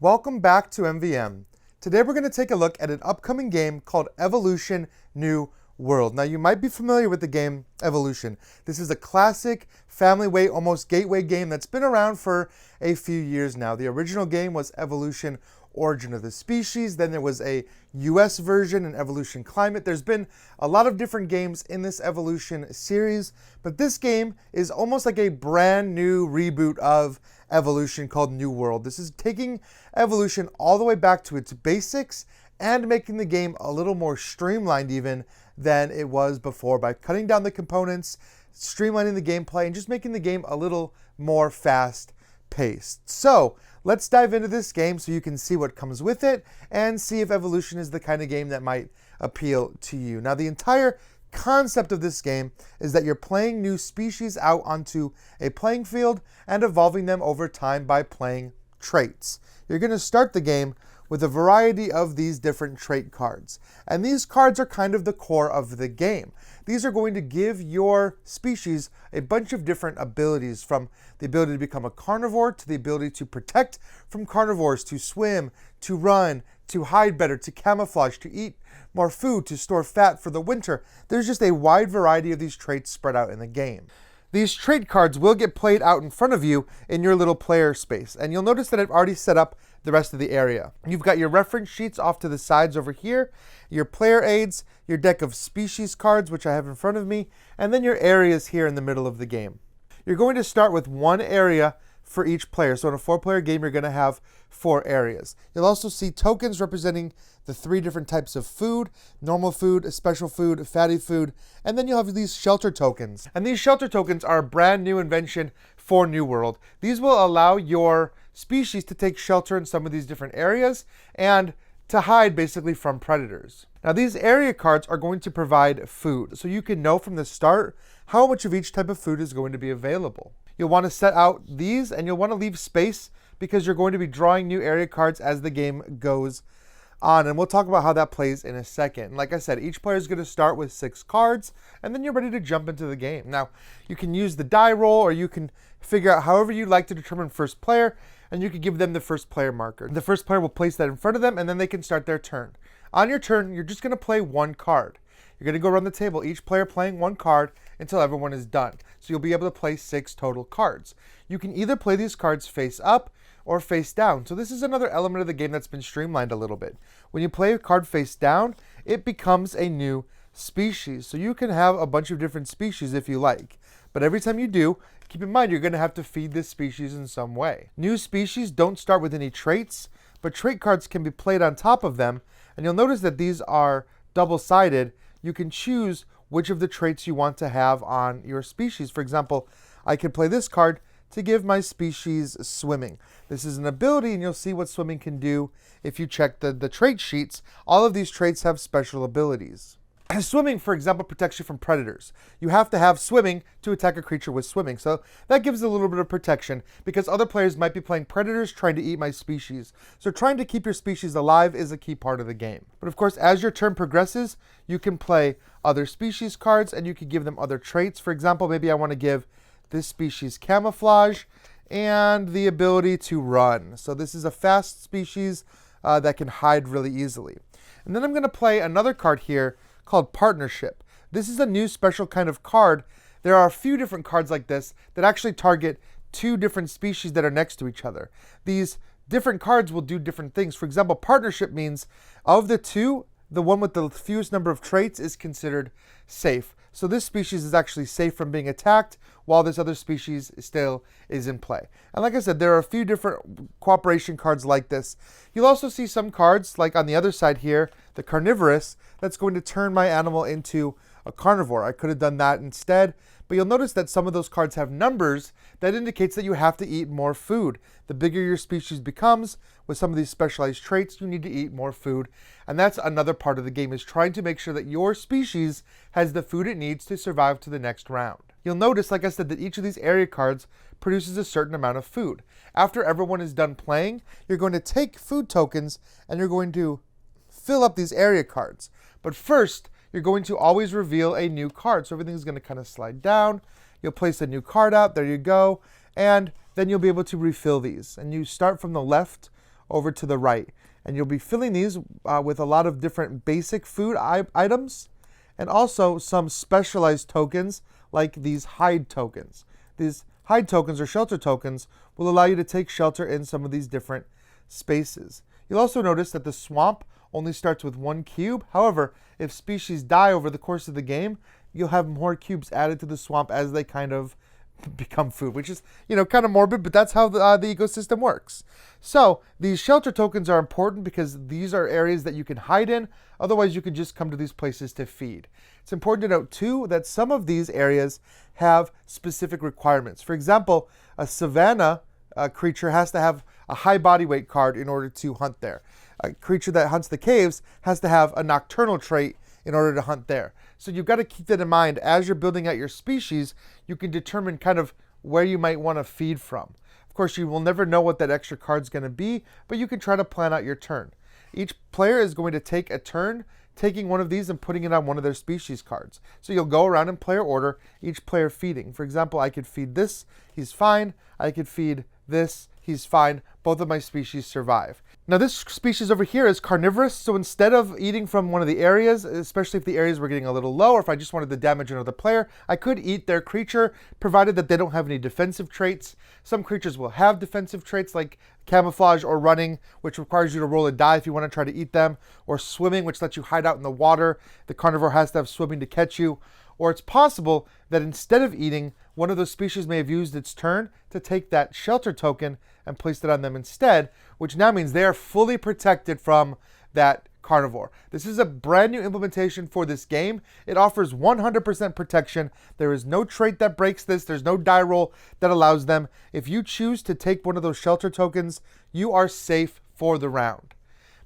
Welcome back to MVM. Today we're going to take a look at an upcoming game called Evolution New World. Now you might be familiar with the game Evolution. This is a classic family way, almost gateway game that's been around for a few years now. The original game was Evolution Origin of the Species. Then there was a US version, an Evolution Climate. There's been a lot of different games in this Evolution series, but this game is almost like a brand new reboot of Evolution called New World. This is taking Evolution all the way back to its basics and making the game a little more streamlined even than it was before by cutting down the components, streamlining the gameplay, and just making the game a little more fast-paced. So let's dive into this game so you can see what comes with it and see if Evolution is the kind of game that might appeal to you. Now, the entire concept of this game is that you're playing new species out onto a playing field and evolving them over time by playing traits. You're going to start the game with a variety of these different trait cards. And these cards are kind of the core of the game. These are going to give your species a bunch of different abilities, from the ability to become a carnivore, to the ability to protect from carnivores, to swim, to run, to hide better, to camouflage, to eat more food, to store fat for the winter. There's just a wide variety of these traits spread out in the game. These trait cards will get played out in front of you in your little player space. And you'll notice that I've already set up the rest of the area. You've got your reference sheets off to the sides over here, your player aids, your deck of species cards, which I have in front of me, and then your areas here in the middle of the game. You're going to start with one area for each player. So in a 4-player game, you're going to have 4 areas. You'll also see tokens representing the 3 different types of food: normal food, special food, fatty food, and then you'll have these shelter tokens. And these shelter tokens are a brand new invention for New World. These will allow your species to take shelter in some of these different areas and to hide basically from predators. Now, these area cards are going to provide food, so you can know from the start how much of each type of food is going to be available. You'll want to set out these, and you'll want to leave space because you're going to be drawing new area cards as the game goes on. And we'll talk about how that plays in a second. Like I said, each player is going to start with 6 cards, and then you're ready to jump into the game. Now, you can use the die roll, or you can figure out however you'd like to determine first player, and you can give them the first player marker. The first player will place that in front of them, and then they can start their turn. On your turn, you're just going to play 1 card. You're going to go around the table, each player playing 1 card until everyone is done. So you'll be able to play 6 total cards. You can either play these cards face up or face down. So this is another element of the game that's been streamlined a little bit. When you play a card face down, it becomes a new species. So you can have a bunch of different species if you like. But every time you do, keep in mind you're going to have to feed this species in some way. New species don't start with any traits, but trait cards can be played on top of them. And you'll notice that these are double-sided. You can choose which of the traits you want to have on your species. For example, I could play this card to give my species swimming. This is an ability, and you'll see what swimming can do if you check the trait sheets. All of these traits have special abilities. Swimming, for example, protects you from predators. You have to have swimming to attack a creature with swimming. So that gives a little bit of protection because other players might be playing predators trying to eat my species. So trying to keep your species alive is a key part of the game. But of course, as your turn progresses, you can play other species cards and you can give them other traits. For example, maybe I want to give this species camouflage and the ability to run. So this is a fast species that can hide really easily. And then I'm going to play another card here called Partnership. This is a new special kind of card. There are a few different cards like this that actually target 2 different species that are next to each other. These different cards will do different things. For example, Partnership means of the 2, the one with the fewest number of traits is considered safe. So this species is actually safe from being attacked while this other species still is in play. And like I said, there are a few different cooperation cards like this. You'll also see some cards, like on the other side here, the Carnivorous, that's going to turn my animal into a carnivore. I could have done that instead, but you'll notice that some of those cards have numbers that indicates that you have to eat more food. The bigger your species becomes, with some of these specialized traits, you need to eat more food. And that's another part of the game, is trying to make sure that your species has the food it needs to survive to the next round. You'll notice, like I said, that each of these area cards produces a certain amount of food. After everyone is done playing, you're going to take food tokens and you're going to fill up these area cards. But first, you're going to always reveal a new card. So everything's going to kind of slide down. You'll place a new card out. There you go. And then you'll be able to refill these. And you start from the left over to the right. And you'll be filling these with a lot of different basic food items and also some specialized tokens like these hide tokens. These hide tokens or shelter tokens will allow you to take shelter in some of these different spaces. You'll also notice that the swamp only starts with 1 cube. However, if species die over the course of the game, you'll have more cubes added to the swamp as they kind of become food, which is, kind of morbid, but that's how the ecosystem works. So these shelter tokens are important because these are areas that you can hide in. Otherwise, you can just come to these places to feed. It's important to note, too, that some of these areas have specific requirements. For example, a savanna creature has to have a high body weight card in order to hunt there. A creature that hunts the caves has to have a nocturnal trait in order to hunt there. So you've got to keep that in mind. As you're building out your species, you can determine kind of where you might want to feed from. Of course, you will never know what that extra card's going to be, but you can try to plan out your turn. Each player is going to take a turn taking one of these and putting it on one of their species cards. So you'll go around in player order, each player feeding. For example, I could feed this, he's fine. I could feed this, he's fine. Both of my species survive. Now this species over here is carnivorous, so instead of eating from one of the areas, especially if the areas were getting a little low, or if I just wanted to damage another player, I could eat their creature, provided that they don't have any defensive traits. Some creatures will have defensive traits like camouflage or running, which requires you to roll a die if you want to try to eat them, or swimming, which lets you hide out in the water. The carnivore has to have swimming to catch you. Or it's possible that instead of eating, one of those species may have used its turn to take that shelter token and placed it on them instead, which now means they are fully protected from that carnivore. This is a brand new implementation for this game. It offers 100% protection. There is no trait that breaks this. There's no die roll that allows them. If you choose to take one of those shelter tokens, you are safe for the round.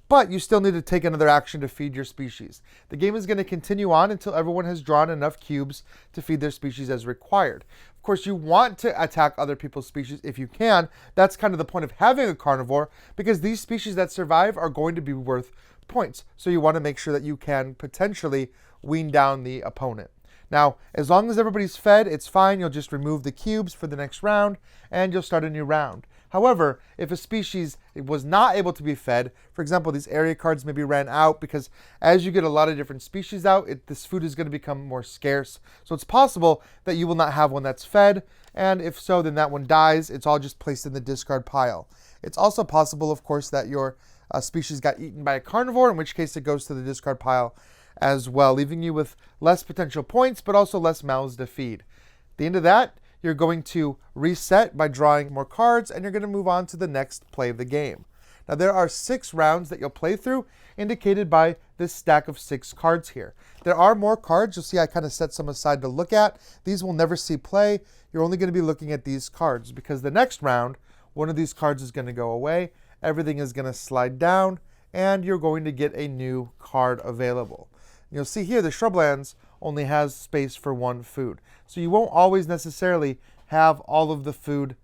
But you still need to take another action to feed your species. The game is going to continue on until everyone has drawn enough cubes to feed their species as required. Of course, you want to attack other people's species if you can. That's kind of the point of having a carnivore, because these species that survive are going to be worth points. So you want to make sure that you can potentially wean down the opponent. Now, as long as everybody's fed, it's fine. You'll just remove the cubes for the next round, and you'll start a new round. However, if a species was not able to be fed, for example, these area cards maybe ran out because as you get a lot of different species out, this food is going to become more scarce. So it's possible that you will not have one that's fed, and if so, then that one dies. It's all just placed in the discard pile. It's also possible, of course, that your species got eaten by a carnivore, in which case it goes to the discard pile as well, leaving you with less potential points, but also less mouths to feed. At the end of that, you're going to reset by drawing more cards, and you're going to move on to the next play of the game. Now, there are 6 rounds that you'll play through, indicated by this stack of 6 cards here. There are more cards. You'll see I kind of set some aside to look at. These will never see play. You're only going to be looking at these cards because the next round, one of these cards is going to go away. Everything is going to slide down, and you're going to get a new card available. You'll see here the shrublands only has space for 1 food. So you won't always necessarily have all of the food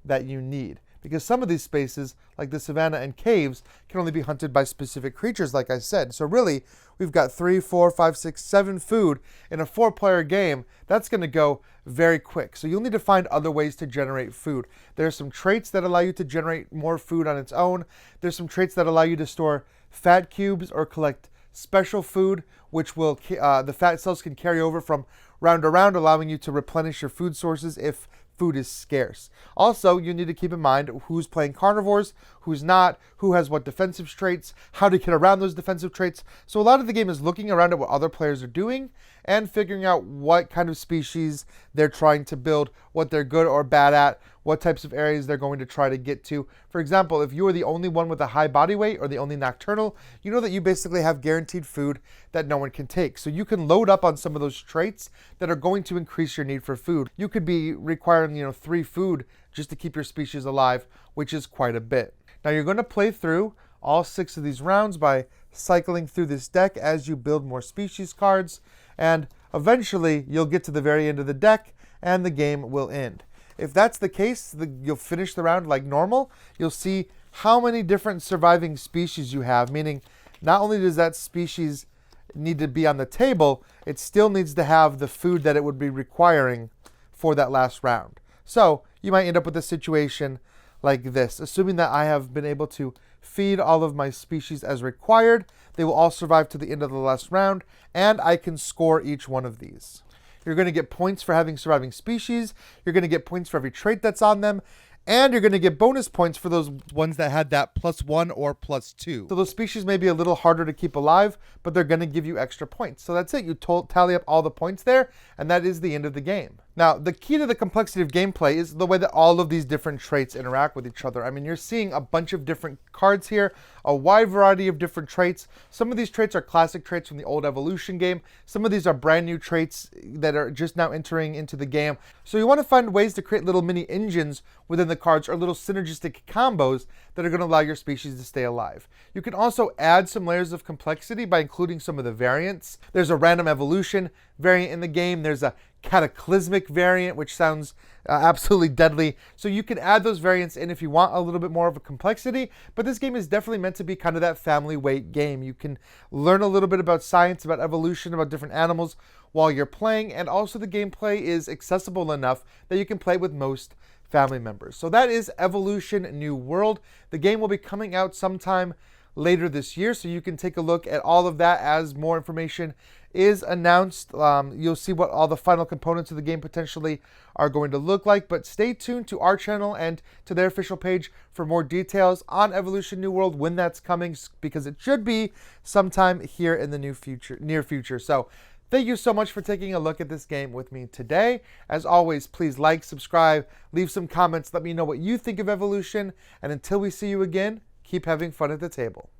that you need, because some of these spaces, like the savanna and caves, can only be hunted by specific creatures, like I said. So really, we've got 3, 4, 5, 6, 7 food in a 4-player game. That's going to go very quick. So you'll need to find other ways to generate food. There are some traits that allow you to generate more food on its own. There's some traits that allow you to store fat cubes or collect special food, which will the fat cells can carry over from round to round, allowing you to replenish your food sources if food is scarce. Also, you need to keep in mind who's playing carnivores, who's not, who has what defensive traits, how to get around those defensive traits. So a lot of the game is looking around at what other players are doing and figuring out what kind of species they're trying to build, what they're good or bad at, what types of areas they're going to try to get to. For example, if you are the only one with a high body weight or the only nocturnal, you know that you basically have guaranteed food that no one can take. So you can load up on some of those traits that are going to increase your need for food. You could be requiring, 3 food just to keep your species alive, which is quite a bit. Now you're going to play through all 6 of these rounds by cycling through this deck as you build more species cards, and eventually you'll get to the very end of the deck and the game will end. If that's the case, you'll finish the round like normal. You'll see how many different surviving species you have, meaning not only does that species need to be on the table, it still needs to have the food that it would be requiring for that last round. So you might end up with a situation like this. Assuming that I have been able to feed all of my species as required, they will all survive to the end of the last round, and I can score each one of these. You're going to get points for having surviving species, you're going to get points for every trait that's on them, and you're going to get bonus points for those ones that had that +1 or +2. So those species may be a little harder to keep alive, but they're going to give you extra points. So that's it. You tally up all the points there, and that is the end of the game. Now, the key to the complexity of gameplay is the way that all of these different traits interact with each other. I mean, you're seeing a bunch of different cards here, a wide variety of different traits. Some of these traits are classic traits from the old Evolution game. Some of these are brand new traits that are just now entering into the game. So you want to find ways to create little mini engines within the cards or little synergistic combos that are going to allow your species to stay alive. You can also add some layers of complexity by including some of the variants. There's a random evolution variant in the game. There's a cataclysmic variant, which sounds absolutely deadly. So you can add those variants in if you want a little bit more of a complexity, but this game is definitely meant to be kind of that family weight game. You can learn a little bit about science, about evolution, about different animals while you're playing, and also the gameplay is accessible enough that you can play with most family members. So that is Evolution New World. The game will be coming out sometime later this year, so you can take a look at all of that as more information is announced. You'll see what all the final components of the game potentially are going to look like, but stay tuned to our channel and to their official page for more details on Evolution New World when that's coming, because it should be sometime here in the near future. So thank you so much for taking a look at this game with me today. As always, please like, subscribe, leave some comments, let me know what you think of Evolution, and until we see you again, keep having fun at the table.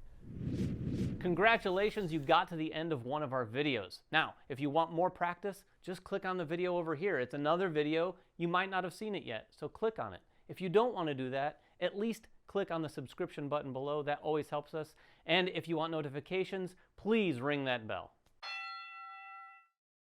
Congratulations, you got to the end of one of our videos. Now, if you want more practice, just click on the video over here. It's another video. You might not have seen it yet, so click on it. If you don't want to do that, at least click on the subscription button below. That always helps us. And if you want notifications, please ring that bell.